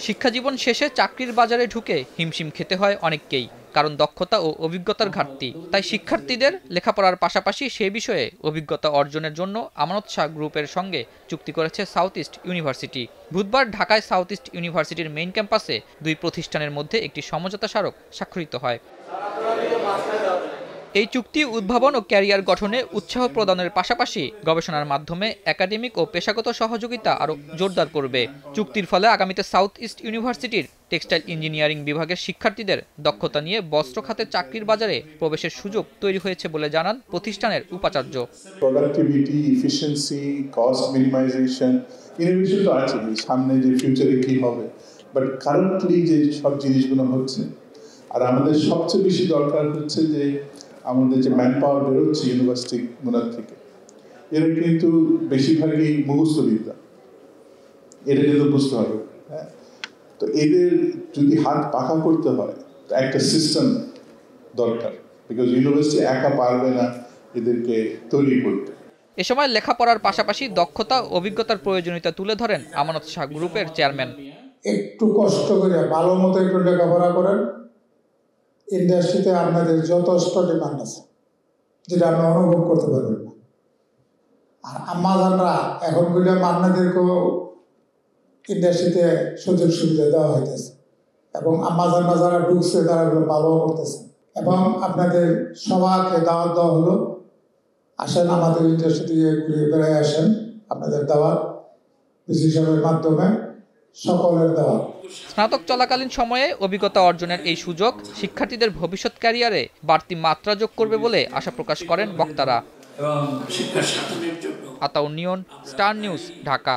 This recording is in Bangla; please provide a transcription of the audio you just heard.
শিক্ষাজীবন শেষে চাকরির বাজারে ঢুকে হিমশিম খেতে হয় অনেককেই, কারণ দক্ষতা ও অভিজ্ঞতার ঘাটতি। তাই শিক্ষার্থীদের লেখাপড়ার পাশাপাশি সে বিষয়ে অভিজ্ঞতা অর্জনের জন্য আমানত শাহ গ্রুপের সঙ্গে চুক্তি করেছে সাউথ ইস্ট ইউনিভার্সিটি। বুধবার ঢাকায় সাউথ ইস্ট ইউনিভার্সিটির মেইন ক্যাম্পাসে দুই প্রতিষ্ঠানের মধ্যে একটি সমঝোতা স্মারক স্বাক্ষরিত হয়। এই চুক্তি উদ্ভাবন ও ক্যারিয়ার গঠনে উৎসাহ প্রদানের পাশাপাশি গবেষণার মাধ্যমে একাডেমিক ও পেশাগত সহযোগিতা আরও জোরদার করবে। চুক্তির ফলে আগামীতে সাউথ ইস্ট ইউনিভার্সিটির টেক্সটাইল ইঞ্জিনিয়ারিং বিভাগের শিক্ষার্থীদের দক্ষতা নিয়ে বস্ত্র খাতে চাকরির বাজারে প্রবেশের সুযোগ তৈরি হয়েছে বলে জানান প্রতিষ্ঠানের উপাচার্য। Productivity, efficiency, cost minimisation, innovation তো আছে, সামনে যে ফিউচারে কি হবে, বাট কারেন্টলি যে সব জিনিসগুলো হচ্ছে, আর আমাদের সবচেয়ে বেশি দরকার হচ্ছে যে আমাদের যে ম্যান পাওয়ার বেরোচ্ছে ইউনিভার্সিটি গুলোর থেকে, এরা কিন্তু বেশিরভাগই মুখস্থ বিদ্যা, এটা কিন্তু বুঝতে হবে। হ্যাঁ, তো এদের যদি হাত পাকা করতে হয় তো একটা সিস্টেম দরকার, বিকজ ইউনিভার্সিটি একা পারবে না এদেরকে তৈরি করতে। এ সময় লেখাপড়ার পাশাপাশি দক্ষতা ও অভিজ্ঞতার প্রয়োজনীয়তা তুলে ধরেন আমানত শাহ গ্রুপের চেয়ারম্যান। একটু কষ্ট করে ভালো মতো একটু লেখাপড়া করেন, ইন্ডাস্ট্রিতে আপনাদের যথেষ্ট ডিমান্ড আছে, যেটা আপনি অনুভব করতে পারবেন না। আর আমাদেররা এখন বললাম আপনাদেরকেও ইন্ডাস্ট্রিতে সুযোগ সুবিধা দেওয়া হইতেছে, এবং আমাদেররা যারা ঢুকছে তারা এগুলো ভালো করতেছে, এবং আপনাদের সবাইকে দাওয়াত দেওয়া হলো, আসেন আমাদের ইন্ডাস্ট্রি থেকে ঘুরে বেড়ায় আসেন, আপনাদের দাওয়াত বিশেষজ্ঞের মাধ্যমে সকলের দাওয়াত। স্নাতক চলাকালীন সময়ে অভিজ্ঞতা অর্জনের এই সুযোগ শিক্ষার্থীদের ভবিষ্যৎ ক্যারিয়ারে বাড়তি মাত্রা যোগ করবে বলে আশা প্রকাশ করেন বক্তারা। আতাউর নিয়ন, স্টার নিউজ, ঢাকা।